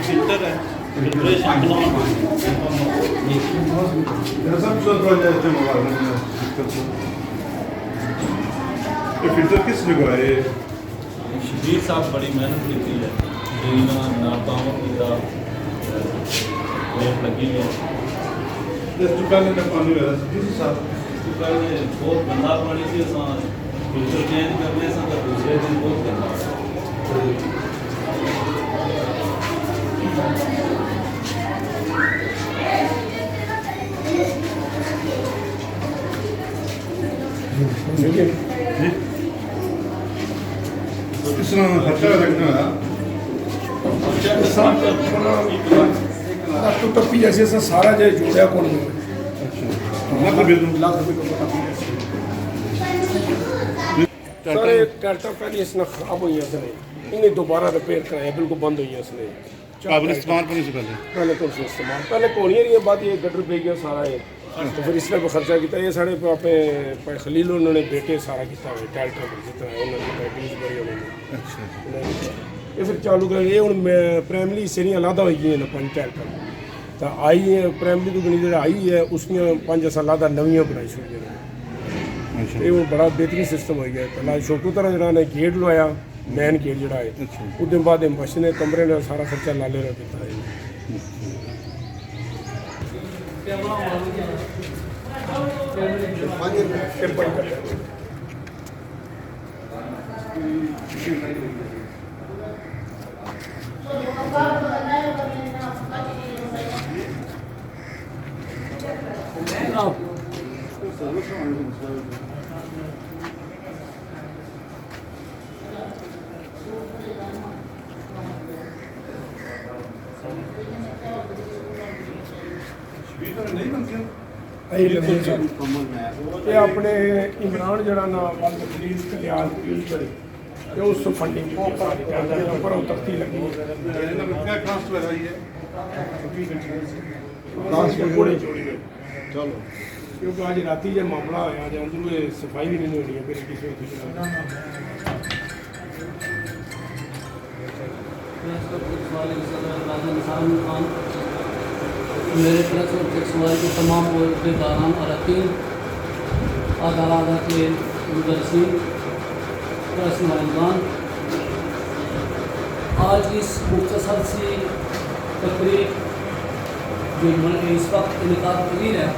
کوئی فلٹر ہے filtration filter کس نے کرائے؟ شبیر صاحب بڑی محنت کی ہے ناکاموں کی لیٹ لگی ہے پہلے پانی وغیرہ پہلے بہت گندا پانی سی فلٹر چینج کرنے سے دوسرے دن بہت گندا اس طرح خرچہ رکھنا ہے ٹپی جیسے سارا جو جوڑا کون سارے ٹریکٹر پہلے اس نے خراب ہوئی اس نے انہیں دوبارہ ریپیئر کرایا بالکل بند ہوئی اس نے قابل استعمال کرنے سے پہلے کون سے استعمال پہلے کونی نہیں ہے بات یہ گٹر پہ گیا سارا ہے تو پھر اس نے خرچہ کیا یہ سارے اپنے خلیل انہوں نے بیٹے سارا کیا ہے ٹریکٹر جتنا ہے انہوں نے بیٹریز بڑی انہوں نے یہ پھر چالو کر یہ ہوں پرائمری سیریاں علیحدہ ہوئی گئی ہیں 5 ٹریکٹر تو آئی ہے پرائمری تو گنی آئی ہے اس میں 5 علیحدہ نویاں بنائی چھوڑی ہیں یہ ہوں بڑا بہترین سسٹم ہو گیا پہلا شوکو طرح جہاں نے گیٹ لوایا مین گیٹ جڑا ہے اس دن بعد مشین کمرے نے سارا خرچہ لالے رہا کیا ہے یہ اپنے عمران جڑا نا پولیس کلیال پولیس کرے یہ اس فنڈنگ اوپر تختی لگی چلو کیونکہ آج رات جب معاملہ ہوا جب اندر صفائی بھی نہیں ہونی ہے پھر کسی میرے طرف سے سوال کے تمام عہدے داران اراکین ادارہ کے مدرسین پریس نمائندگان آج اس مختصر سی تقریب جو اس وقت انعقاد پذیر ہے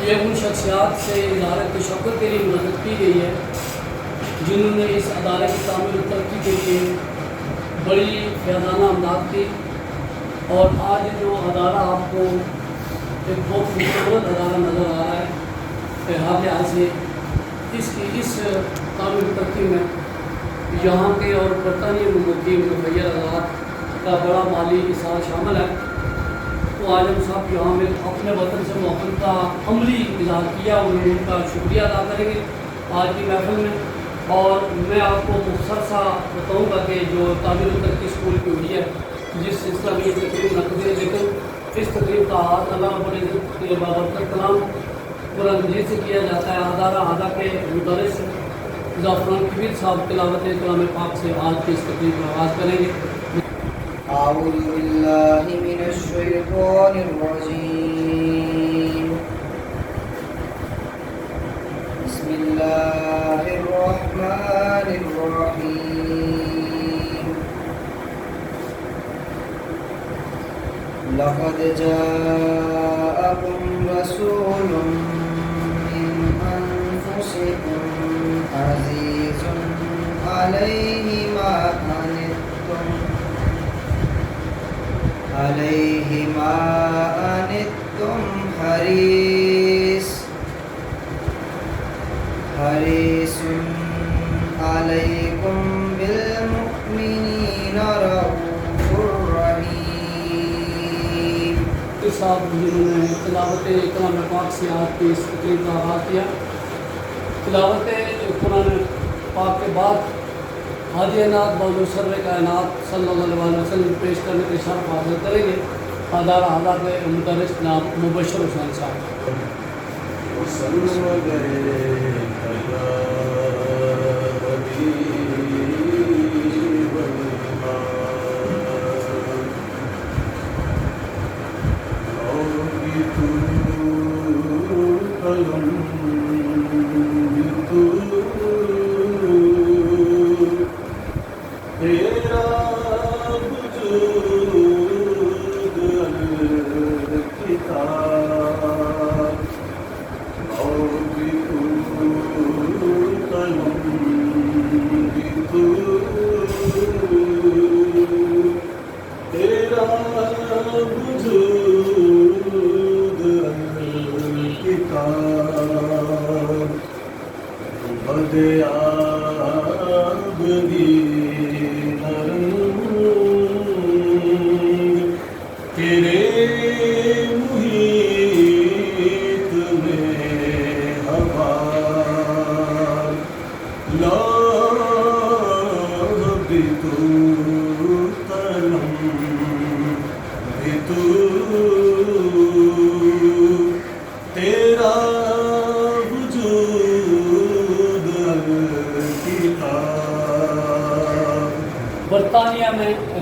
یہ ان شخصیات سے ادارے کی شوقت کے لیے منعقد کی گئی ہے جنہوں نے اس ادارے کی تعمیر و ترقی کے لیے بڑی فیضانہ امداد کی اور آج جو ادارہ آپ کو ایک بہت خوبصورت ادارہ نظر آ رہا ہے ہر لحاظ سے اس تعمیر و ترقی میں یہاں کے اور برطانیہ ملک کے مخیر ادارات کا بڑا مالی اثار شامل ہے تو آج ہم صاحب یہاں میں اپنے وطن سے محبت کا عملی اظہار کیا اور ان کا شکریہ ادا کریں گے آج کی محفل میں اور میں آپ کو مختصر سا بتاؤں گا کہ جو تعمیر و ترقی اسکول کی ہوئی ہے جس سلسلہ میں یہ تقریب نقد ہے لیکن اس تقریب کا آغاز اللہ رب العزت کے بابرکت کلام قرآن مجید سے کیا جاتا ہے ادارہ اعلیٰ کے مدرس زعفران کبیر صاحب تلاوت کلام پاک سے آج کی اس تقریب کا آغاز کریں گے اعوذ باللہ من الشیطان الرجیم بسم اللہ الرحمن الرحیم لقد جاءكم رسول من أنفسكم عزيز عليه ما عنتم حريص عليكم بالمؤمنين رؤوف رحيم صاحب جنہوں نے تلاوت کلام پاک سے آج کی اس تقریب کا آغاز کیا تلاوت قرآن پاک کے بعد حاجی نعت بانو سر کائنات صلی اللہ علیہ وسلم پیش کرنے کے شرف حاصل کریں گے ادارہ اعلیٰ کے مدرس جناب مبشر حسین صاحب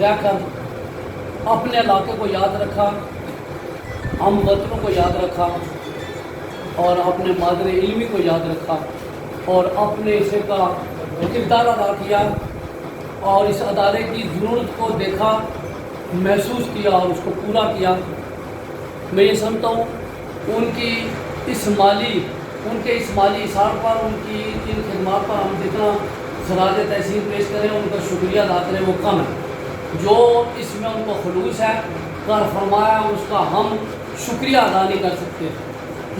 رہ کر اپنے علاقے کو یاد رکھا، ہم وطنوں کو یاد رکھا اور اپنے مادر علمی کو یاد رکھا اور اپنے حصے کا کردار ادا کیا اور اس ادارے کی ضرورت کو دیکھا، محسوس کیا اور اس کو پورا کیا۔ میں یہ سمجھتا ہوں ان کے اس مالی اثار پر، ان کی ان خدمات پر ہم جتنا خراج تحسین پیش کریں، ان کا شکریہ ادا کریں، وہ کم ہے۔ جو اس میں ان کو خلوص ہے، کر فرمایا، اس کا ہم شکریہ ادا نہیں کر سکتے۔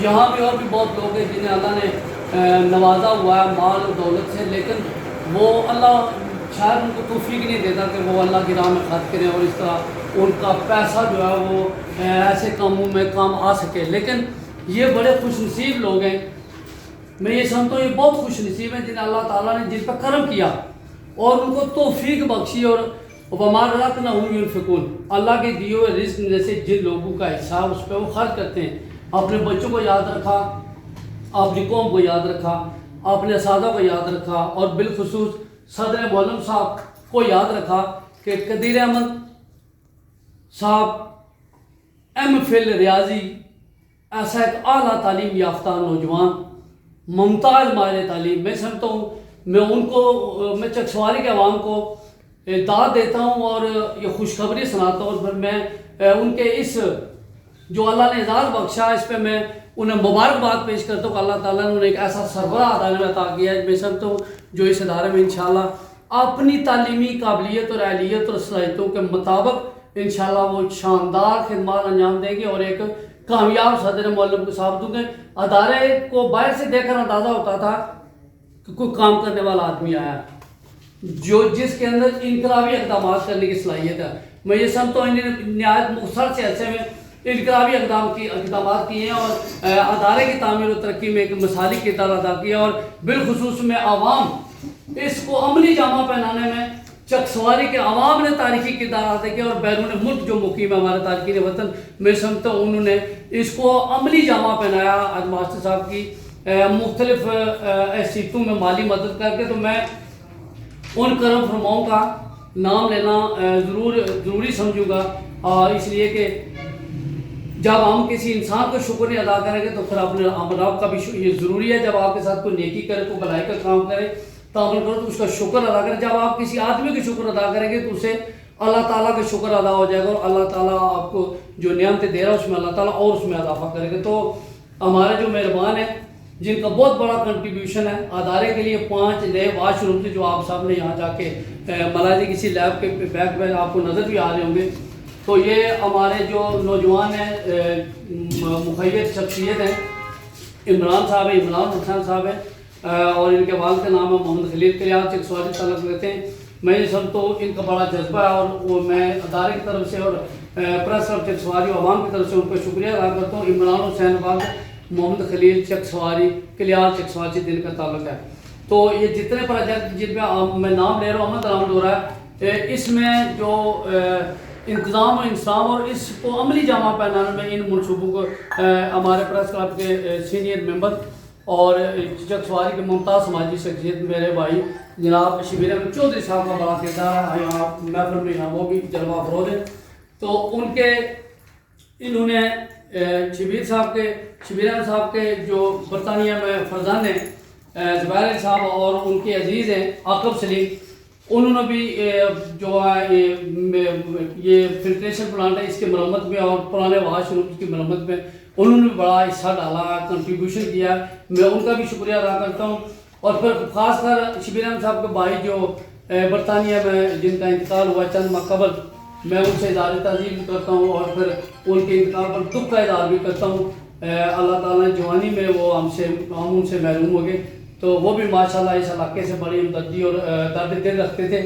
یہاں بھی اور بھی بہت لوگ ہیں جنہیں اللہ نے نوازا ہوا ہے مال و دولت سے، لیکن وہ اللہ شاید ان کو توفیق نہیں دیتا کہ وہ اللہ کی راہ میں خرچ کریں اور اس طرح ان کا پیسہ جو ہے وہ ایسے کاموں میں کام آ سکے۔ لیکن یہ بڑے خوش نصیب لوگ ہیں، میں یہ سمجھتا ہوں یہ بہت خوش نصیب ہیں جنہیں اللہ تعالیٰ نے جن پر کرم کیا اور ان کو توفیق بخشی اور وما رزقناہم ينفقون، اللہ کے دیے ہوئے رزق میں سے جن لوگوں کا حصہ اس پہ وہ خرچ کرتے ہیں۔ اپنے بچوں کو یاد رکھا، اپنی قوم کو یاد رکھا، اپنے اساتذہ کو یاد رکھا اور بالخصوص صدر معلم صاحب کو یاد رکھا کہ قدیر احمد صاحب ایم فل ریاضی ایسا ایک اعلیٰ تعلیم یافتہ نوجوان، ممتاز ماہر تعلیم، میں سمجھتا ہوں میں چکسواری کے عوام کو داد دیتا ہوں اور یہ خوشخبری سناتا ہوں اور پھر میں ان کے اس جو اللہ نے اعزاز بخشا اس پہ میں انہیں مبارکباد پیش کرتا ہوں کہ اللہ تعالیٰ نے انہیں ایک ایسا سربراہ ادارے میں عطا کیا ہے، میں سمجھتا ہوں جو اس ادارے میں انشاءاللہ اپنی تعلیمی قابلیت اور اہلیت اور صلاحیتوں کے مطابق انشاءاللہ وہ شاندار خدمات انجام دیں گے اور ایک کامیاب صدر معلم کو ثابت ہوں گے۔ ادارے کو باہر سے دیکھ کر اندازہ ہوتا تھا کہ کوئی کام کرنے والا آدمی آیا جس کے اندر انقلابی اقدامات کرنے کی صلاحیت ہے۔ میں یہ سمجھتا ہوں انہوں نے نہایت مختصر سے عرصے میں انقلابی اقدامات کیے ہیں اور ادارے کی تعمیر و ترقی میں ایک مثالی کردار ادا کیا اور بالخصوص میں عوام اس کو عملی جامہ پہنانے میں چکسواری کے عوام نے تاریخی کردار ادا کیا اور بیرون ملک جو مقیم ہے ہمارے تارکین وطن، میں سمجھتا ہوں انہوں نے اس کو عملی جامہ پہنایا۔ آج ماسٹر صاحب کی مختلف حیثیتوں میں مالی مدد کر کے، تو میں ان کرم فرماؤں کا نام لینا ضروری سمجھوں گا، اور اس لیے کہ جب ہم کسی انسان کو شکر نہیں ادا کریں گے تو پھر اپنے رب کا بھی یہ ضروری ہے۔ جب آپ کے ساتھ کوئی نیکی کرے، کوئی بھلائی کا کام کرے، تعامل کرو تو اس کا شکر ادا کریں۔ جب آپ کسی آدمی کا شکر ادا کریں گے تو اسے اللہ تعالیٰ کا شکر ادا ہو جائے گا اور اللہ تعالیٰ آپ کو جو نعمتیں دے رہا ہے اس میں اللہ تعالیٰ اور اس میں اضافہ کرے گا۔ تو ہمارے جو مہربان ہیں جن کا بہت بڑا کنٹریبیوشن ہے ادارے کے لیے، 5 نئے واش روم تھے جو آپ صاحب نے یہاں جا کے ملازی کسی لیب کے بیک میں آپ کو نظر بھی آ رہے ہوں گے۔ تو یہ ہمارے جو نوجوان ہیں مخیر شخصیت ہیں، عمران صاحب ہیں، عمران حسین صاحب ہیں اور ان کے والد کا نام ہے محمد خلیل کلیار، چکسواری تعلق رہتے ہیں۔ میں یہ سب تو ان کا بڑا جذبہ ہے اور وہ میں ادارے کی طرف سے اور پریس اور چکسواری عوام کی طرف سے ان کا شکریہ ادا کرتا ہوں۔ عمران حسین والد، محمد خلیل چکسواری کلیار، چکسواری سے دن کا تعلق ہے۔ تو یہ جتنے پروجیکٹ جن پہ میں نام لے رہا ہوں، عمد رحمد ہو رہا ہے، اس میں جو انتظام و انصاف اور اس کو عملی جامہ پہنانے میں ان منصوبوں کو ہمارے پریس کلب کے سینئر ممبر اور چکسواری کے ممتاز سماجی شخصیت میرے بھائی جناب شبیر احمد چودھری صاحب کا بڑا کردار ہے یہاں محفل میں، یہاں وہ بھی جلوہ افروز ہیں۔ تو انہوں نے شبیر احمد صاحب کے جو برطانیہ میں فرزند ہیں زبیر صاحب اور ان کے عزیز ہیں عاقب سلیم، انہوں نے بھی جو ہے یہ فلٹریشن پلانٹ ہے اس کی مرمت میں اور پرانے واش روم کی مرمت میں انہوں نے بڑا حصہ ڈالا، کنٹریبیوشن کیا، میں ان کا بھی شکریہ ادا کرتا ہوں۔ اور پھر خاص کر شبیر احمد صاحب کے بھائی جو برطانیہ میں جن کا انتقال ہوا چند ماہ قبل، میں ان سے اظہار تعزیت کرتا ہوں اور پھر ان کے انتقال پر دکھ کا اظہار بھی کرتا ہوں۔ اللہ تعالیٰ نے جوانی میں وہ ہم ان سے محروم ہو گئے، تو وہ بھی ماشاءاللہ اس علاقے سے بڑی ہمدردی اور درد دل رکھتے تھے۔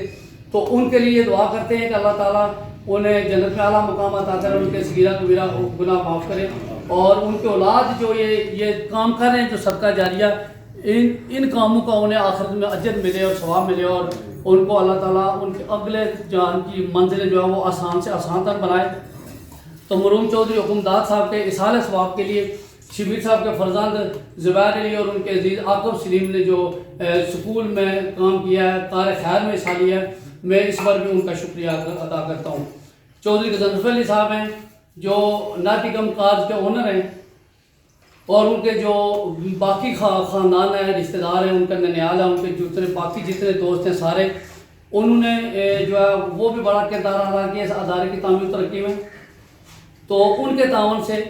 تو ان کے لیے دعا کرتے ہیں کہ اللہ تعالیٰ انہیں جنت میں اعلیٰ مقام عطا کرے، ان کے صغیرہ کبیرہ گناہ معاف کرے اور ان کے اولاد جو یہ کام کر رہے ہیں جو صدقہ جاریہ، ان کاموں کا انہیں آخرت میں اجر ملے اور ثواب ملے اور ان کو اللہ تعالیٰ ان کے اگلے جان کی منزلیں جو ہے وہ آسان سے آسان تر بنائے۔ تو مرحوم چودھری حکمداد صاحب کے اصال ثواب کے لیے شبیر صاحب کے فرزند زبیر علی اور ان کے عزیز عاقب سلیم نے جو سکول میں کام کیا ہے، کار خیر میں حصہ لیا ہے، میں اس بار بھی ان کا شکریہ ادا کرتا ہوں. چودھری غضنفر علی صاحب ہیں جو ناٹیکم کارز کے اونر ہیں, اور ان کے جو باقی خاندان ہیں, رشتہ دار ہیں, ان کا ننیال ہے, ان کے جتنے باقی جتنے دوست ہیں سارے, انہوں نے جو ہے وہ بھی بڑا کردار ادا کیا اس ادارے کی تعمیر و ترقی میں. تو ان کے تعاون سے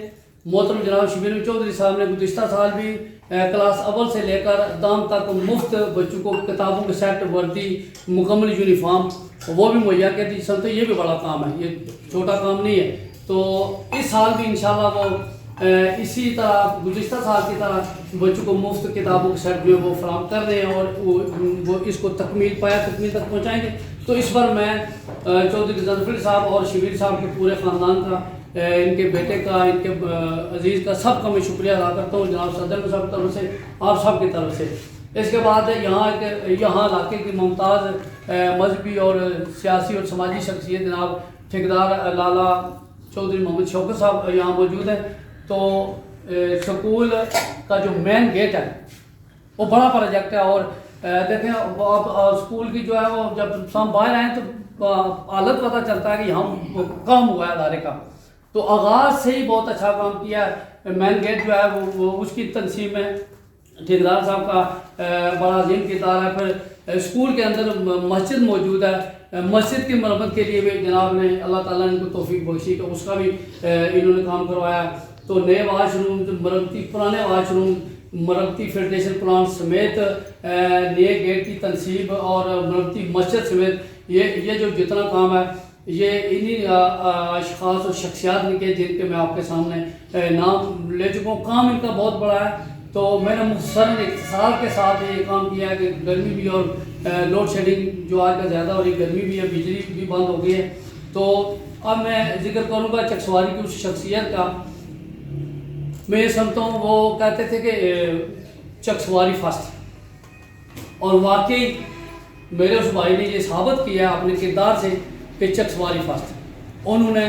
محترم جناب شبیر احمد چودھری صاحب نے گزشتہ سال بھی کلاس اول سے لے کر دام تک مفت بچوں کو کتابوں کے سیٹ, وردی, مکمل یونیفارم وہ بھی مہیا کر دی. سب تو یہ بھی بڑا کام ہے, یہ چھوٹا کام نہیں ہے. تو اس سال بھی انشاءاللہ وہ اسی طرح گزشتہ سال کی طرح بچوں کو مفت کتابوں کے سیٹ جو ہے وہ فراہم کر رہے ہیں, اور وہ اس کو تکمیل تک پہنچائیں گے. تو اس پر میں چودھری غضنفر صاحب اور شبیر صاحب کے پورے خاندان کا, ان کے بیٹے کا, ان کے عزیز کا, سب کا میں شکریہ ادا کرتا ہوں, جناب صدر صاحب کی طرف سے, آپ سب کی طرف سے. اس کے بعد یہاں علاقے کی ممتاز مذہبی اور سیاسی اور سماجی شخصیت جناب ٹھیکیدار لالا چودھری محمد شوکت صاحب یہاں موجود ہیں. تو سکول کا جو مین گیٹ ہے وہ بڑا پروجیکٹ ہے, اور دیکھیں اب اسکول کی جو ہے وہ جب ہم باہر آئیں تو حالت پتہ چلتا ہے کہ یہاں کام ہوا ہے ادارے کا. تو آغاز سے ہی بہت اچھا کام کیا ہے. مین گیٹ جو ہے وہ اس کی تنصیب میں ٹھیکیدار صاحب کا بڑا عظیم کردار ہے. پھر اسکول کے اندر مسجد موجود ہے, مسجد کی مرمت کے لیے بھی جناب نے, اللہ تعالیٰ نے ان کو توفیق بخشی کہ اس کا بھی انہوں نے کام کروایا. تو نئے واش روم, مرمتی پرانے واش روم, مرمتی فلٹریشن پلانٹ سمیت نئے گیٹ کی تنصیب اور مرمتی مسجد سمیت یہ جو جتنا کام ہے یہ انہی اشخاص اور شخصیات نے کے جن کے میں آپ کے سامنے نام لے چکا ہوں. کام ان کا بہت بڑا ہے. تو میں نے مختصر اختصار کے ساتھ یہ کام کیا ہے کہ گرمی بھی اور لوڈ شیڈنگ جو آج کا زیادہ ہو رہی, گرمی بھی ہے, بجلی بھی بند ہو گئی ہے. تو اب میں ذکر کروں گا چکسواری کی اس شخصیت کا. میں یہ سمجھتا ہوں وہ کہتے تھے کہ چکسواری فرسٹ, اور واقعی میرے اس بھائی نے یہ ثابت کیا ہے اپنے کردار سے کہ چکسواری فرسٹ. انہوں نے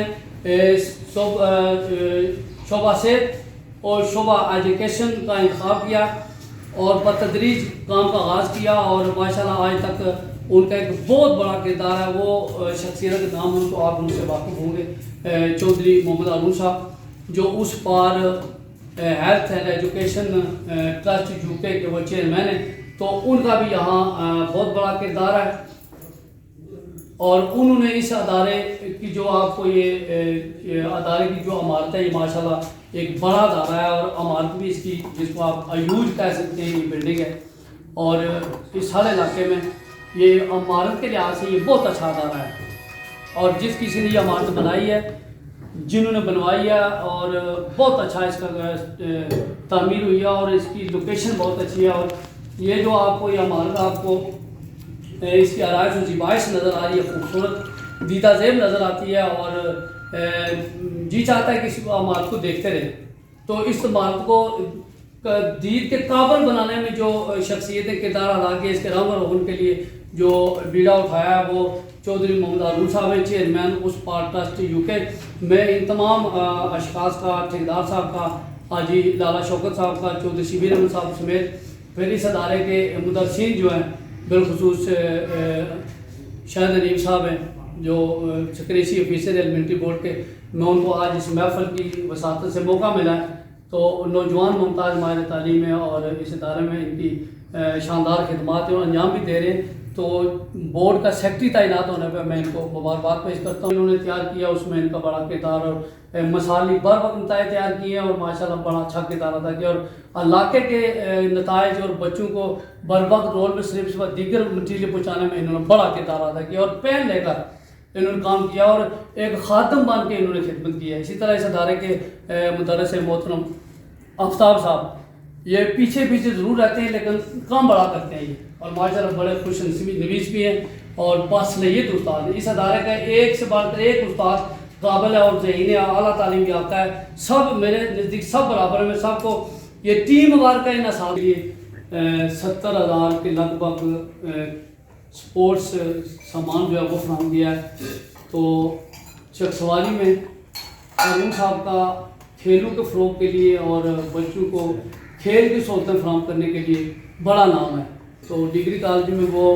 شعبہ صحت اور شعبہ ایجوکیشن کا انتخاب کیا اور بتدریج کام کا آغاز کیا, اور ماشاءاللہ آج تک ان کا ایک بہت بڑا کردار ہے. وہ شخصیت کے نام ہوں تو آپ ان سے واقف ہوں گے, چودھری محمد ہارون صاحب جو اس پار health and education trust you کے وہ چیئرمین ہیں. تو ان کا بھی یہاں بہت بڑا کردار ہے, اور انہوں نے اس ادارے کی جو آپ کو یہ ادارے کی جو عمارت ہے یہ ماشاءاللہ ایک بڑا ادارہ ہے, اور عمارت بھی اس کی جس کو آپ ایوج کہہ سکتے ہیں یہ بلڈنگ ہے. اور اس سارے علاقے میں یہ عمارت کے لحاظ سے یہ بہت اچھا ادارہ ہے, اور جس کسی نے یہ عمارت بنائی ہے, جنہوں نے بنوائی ہے, اور بہت اچھا اس کا تعمیر ہوئی ہے, اور اس کی لوکیشن بہت اچھی ہے. اور یہ جو آپ کو یہ عمارت آپ کو اس کی آرائش و زیبائش نظر آ رہی ہے, خوبصورت دیدہ زیب نظر آتی ہے, اور جی چاہتا ہے کہ اس عمارت کو دیکھتے رہیں. تو اس عمارت کو دید کے قابل بنانے میں جو شخصیتیں کردار ادا کیے, اس کے رنگ و روغن کے لیے جو بیڑا اٹھایا ہے وہ چودھری محمد ہارون صاحب ہیں, چیئرمین اس پار ٹرسٹ یو کے. میں ان تمام اشخاص کا, ٹھیکیدار صاحب کا, حاجی لالا شوکت صاحب کا, چودھری شبیر احمد صاحب سمیت پھر اس ادارے کے مدرسین جو ہیں, بالخصوص شاہد نعیم صاحب ہیں جو سکریسی آفیسر ایلیمنٹری بورڈ کے, میں ان کو آج اس محفل کی وساطت سے موقع ملا ہے. تو نوجوان ممتاز ماہر تعلیم ہے, اور اس ادارے میں ان کی شاندار خدمات ہیں اور انجام بھی دے رہے ہیں. تو بورڈ کا سیکٹری تعینات ہونے پہ میں ان کو مبارکباد پیش کرتا ہوں. انہوں نے تیار کیا, اس میں ان کا بڑا کردار اور مسالی بر وقت نتائج تیار کیے ہیں, اور ماشاءاللہ بڑا اچھا کردار ادا کیا, اور علاقے کے نتائج اور بچوں کو بر وقت رول میں صرف و دیگر مٹیریل پہنچانے میں انہوں نے بڑا کردار ادا کیا, اور پین لے کر انہوں نے کام کیا, اور ایک خادم بن کے انہوں نے خدمت کی ہے. اسی طرح اس ادارے کے مدرس محترم آفتاب صاحب یہ پیچھے ضرور رہتے ہیں لیکن کام بڑا کرتے ہیں یہ, اور ماشاءاللہ بڑے خوش نویس بھی ہیں اور باصلاحیت استاد ہیں. اس ادارے کا ایک سے بڑھ کر ایک استاد قابل ہے اور ذہین ہے, اعلیٰ تعلیم یافتہ ہے. سب میرے نزدیک سب برابر ہیں. میں سب کو یہ ٹیم وار کا انحصار لیے 70,000 کے لگ بھگ سپورٹس سامان جو ہے وہ فراہم کیا ہے. تو چکسواری میں ہارون صاحب کا کھیلوں کے فروغ کے لیے اور بچوں کو کھیل کی سہولتیں فراہم کرنے کے لیے بڑا نام ہے. تو ڈگری کالج میں وہ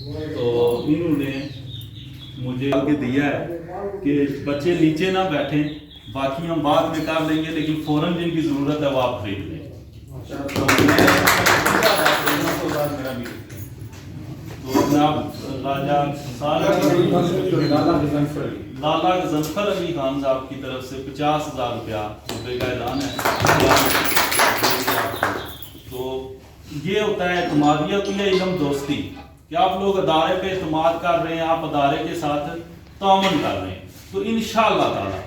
تو انہوں نے مجھے کے دیا ہے کہ بچے نیچے نہ بیٹھیں، باقی ہم بعد میں کر لیں گے، لیکن فوراً جن کی ضرورت ہے وہ آپ خرید لیں۔ تو جناب راجہ لالا غضنفر علی خان صاحب کی طرف سے 50,000 روپے کا اعلان ہے۔ تو یہ ہوتا ہے اعتمادیت یا علم دوستی، کہ آپ لوگ ادارے پہ اعتماد کر رہے ہیں، آپ ادارے کے ساتھ تعاون کر رہے ہیں، تو انشاءاللہ تعالی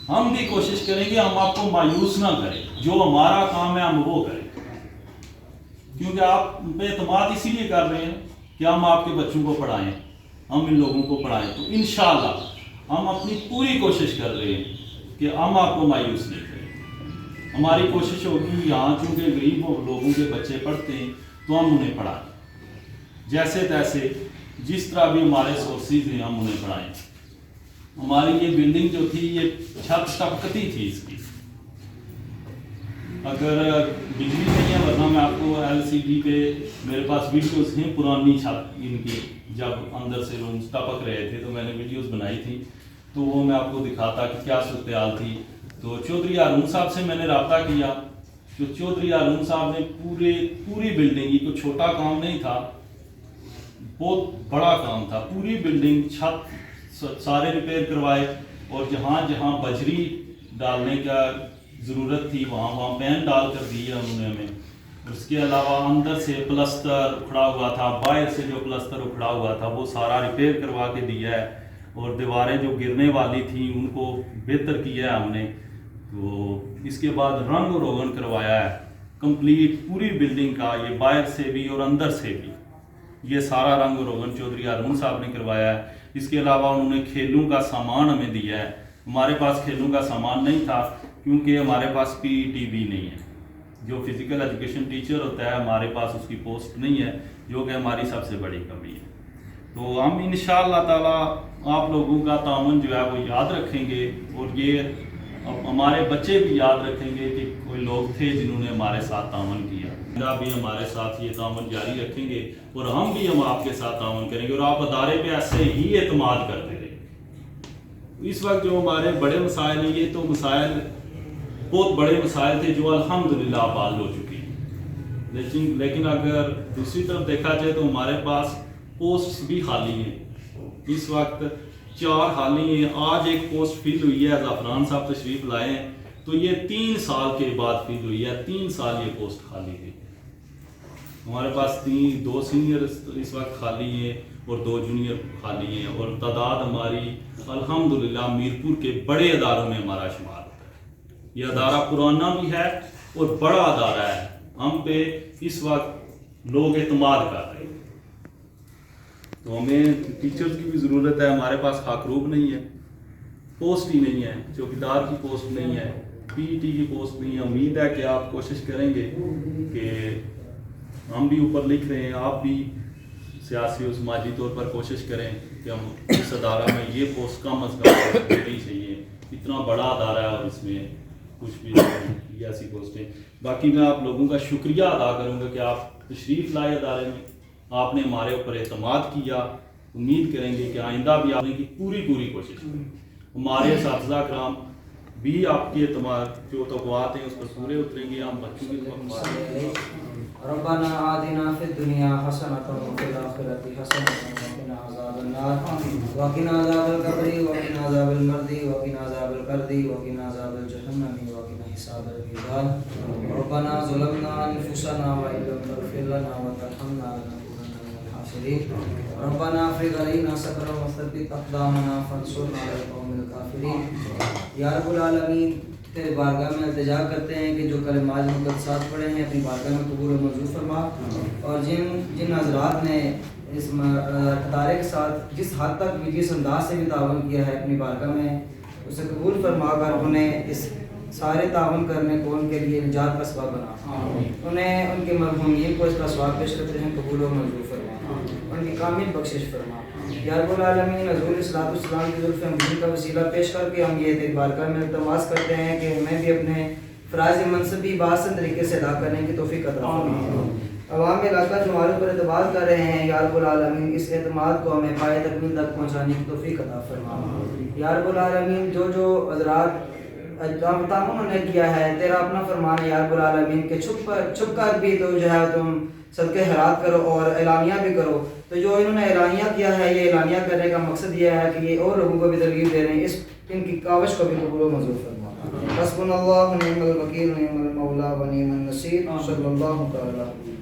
ہم بھی کوشش کریں گے ہم آپ کو مایوس نہ کریں، جو ہمارا کام ہے ہم وہ کریں، کیونکہ آپ پہ اعتماد اسی لیے کر رہے ہیں کہ ہم آپ کے بچوں کو پڑھائیں، ہم ان لوگوں کو پڑھائیں۔ تو انشاءاللہ ہم اپنی پوری کوشش کر رہے ہیں کہ ہم آپ کو مایوس نہیں کریں۔ ہماری کوشش ہوگی یہاں چونکہ غریب لوگوں کے بچے پڑھتے ہیں تو ہم انہیں پڑھائیں، جیسے تیسے جس طرح بھی ہمارے سورسز ہیں ہم انہیں پڑھائیں۔ ہماری یہ بلڈنگ جو تھی یہ چھت ٹپکتی تھی اس کی، اگر بجلی نہیں ہے، ورنہ میں آپ کو LCD پہ میرے پاس ویڈیوز ہیں پرانی چھت ان کی، جب اندر سے رومز ٹپک رہے تھے تو میں نے ویڈیوز بنائی تھی، تو وہ میں آپ کو دکھاتا کہ کیا صورتحال تھی۔ تو چودھری ہارون صاحب سے میں نے رابطہ کیا، تو چودھری ہارون صاحب نے پوری بلڈنگ، یہ کوئی چھوٹا کام نہیں تھا، بہت بڑا کام تھا، پوری بلڈنگ چھت سارے ریپیئر کروائے، اور جہاں جہاں بجری ڈالنے کا ضرورت تھی وہاں پین ڈال کر دیا انہوں نے ہمیں۔ اس کے علاوہ اندر سے پلستر اکھڑا ہوا تھا، باہر سے جو پلستر اکھڑا ہوا تھا وہ سارا ریپیئر کروا کے دیا ہے، اور دیواریں جو گرنے والی تھیں ان کو بہتر کیا ہے ہم نے۔ تو اس کے بعد رنگ و روغن کروایا ہے کمپلیٹ پوری بلڈنگ کا، یہ باہر سے بھی اور اندر سے بھی، یہ سارا رنگ و روغن چودھری ہارون صاحب نے کروایا ہے۔ اس کے علاوہ انہوں نے کھیلوں کا سامان ہمیں دیا ہے، ہمارے پاس کھیلوں کا سامان نہیں تھا کیونکہ ہمارے پاس PET بھی نہیں ہے، جو فزیکل ایجوکیشن ٹیچر ہوتا ہے ہمارے پاس اس کی پوسٹ نہیں ہے، جو کہ ہماری سب سے بڑی کمی ہے۔ تو ہم انشاءاللہ تعالی آپ لوگوں کا تعاون جو ہے وہ یاد رکھیں گے، اور یہ ہمارے بچے بھی یاد رکھیں گے کہ کوئی لوگ تھے جنہوں نے ہمارے ساتھ تعاون کیا، بھی ہمارے ساتھ یہ تعاون جاری رکھیں گے، اور ہم بھی آپ کے ساتھ تعاون کریں گے، اور آپ ادارے پہ ایسے ہی اعتماد کرتے رہیں گے۔ اس وقت جو ہمارے بڑے مسائل ہیں، یہ تو مسائل بہت بڑے مسائل تھے جو الحمدللہ حل ہو چکی ہیں، لیکن اگر دوسری طرف دیکھا جائے تو ہمارے پاس پوسٹس بھی خالی ہیں، اس وقت 4 خالی ہیں۔ آج ایک پوسٹ فل ہوئی ہے، زعفران صاحب تشریف لائے ہیں، تو یہ 3 سال کے بعد فل ہوئی ہے، 3 سال یہ پوسٹ خالی تھی۔ ہمارے پاس 2 سینئر اس وقت خالی ہیں اور 2 جونیئر خالی ہیں، اور تعداد ہماری الحمدللہ میرپور کے بڑے اداروں میں ہمارا شمار ہوتا ہے۔ یہ ادارہ پرانا بھی ہے اور بڑا ادارہ ہے، ہم پہ اس وقت لوگ اعتماد کر رہے ہیں۔ تو ہمیں ٹیچرز کی بھی ضرورت ہے، ہمارے پاس خاکروب نہیں ہے، پوسٹ ہی نہیں ہے، چوکیدار کی پوسٹ نہیں ہے، PET کی پوسٹ نہیں ہے۔ امید ہے کہ آپ کوشش کریں گے کہ ہم بھی اوپر لکھ رہے ہیں، آپ بھی سیاسی اور سماجی طور پر کوشش کریں کہ ہم اس ادارہ میں یہ پوسٹ کم از کم دینی چاہیے، اتنا بڑا ادارہ ہے اور اس میں کچھ بھی یہ ایسی پوسٹیں۔ باقی میں آپ لوگوں کا شکریہ ادا کروں گا کہ آپ تشریف لائے ادارے میں، آپ نے ہمارے اوپر اعتماد کیا، امید کریں گے کہ آئندہ بھی آپ نے کی پوری کوشش کریں۔ ہمارے اساتذہ کرام بھی آپ کے اعتماد جو توقعات ہیں اس پر پورے اتریں گے، ہم بچوں کی ربنا آتنا فی الدنیا حسنۃ وفی الآخرۃ حسنۃ وقنا عذاب النار وقنا عذاب القبر وقنا عذاب المرض وقنا عذاب القرد وقنا عذاب الجحیم وقنا حساب الميزان ربنا ظلمنا انفسنا وان لم تغفر لنا وترحمنا لنكونن من الخاسرین ربنا افرغ علینا صبرا وثبت اقدامنا فانصرنا علی القوم الکافرین۔ یا رب العالمین، تیرے بارگاہ میں التجا کرتے ہیں کہ جو کلمات مقدسات پڑھے ہیں اپنی بارگاہ میں قبول و منظور فرما، اور جن حضرات نے اس ادارے کے ساتھ جس حد تک بھی جس انداز سے بھی تعاون کیا ہے اپنی بارگاہ میں اسے قبول فرما کر انہیں اس سارے تعاون کرنے کو ان کے لیے نجات کا سبب بنا، انہیں ان کے مرحومین کو اس کا ثواب پیش کرتے ہیں قبول و منظور فرما، ان کی کامل بخشش فرما۔ یا رب العالمین، حضور صلی اللہ علیہ وسلم کی زلف امین کا وسیلہ پیش کر کے ہم یہ تیری بارگاہ میں التماس کرتے ہیں کہ ہمیں بھی اپنے فرائض منصبی بآسن طریقے سے ادا کرنے کی توفیق عطا فرما. عوام علاقہ جو ہمارے اوپر اعتماد کر رہے ہیں یا رب العالمین اس اعتماد کو ہمیں پائے تکمیل تک پہنچانے کی توفیق عطا فرما. یا رب العالمین جو حضرات انہوں نے کیا ہے تیرا اپنا فرمان ہے یا رب العالمین کہ چھپ کر بھی تو جو ہے تم صدقے خیرات کرو اور اعلانیہ بھی کرو. تو جو انہوں نے اعلانیہ کیا ہے یہ اعلانیہ کرنے کا مقصد یہ ہے کہ یہ اور لوگوں کو بھی ترغیب دے رہے ہیں, ان کی کاوش کو بھی قبول و منظور فرما. حسبنا اللہ ونعم الوکیل ونعم المولا ونعم النصیر. صلی اللہ تعالی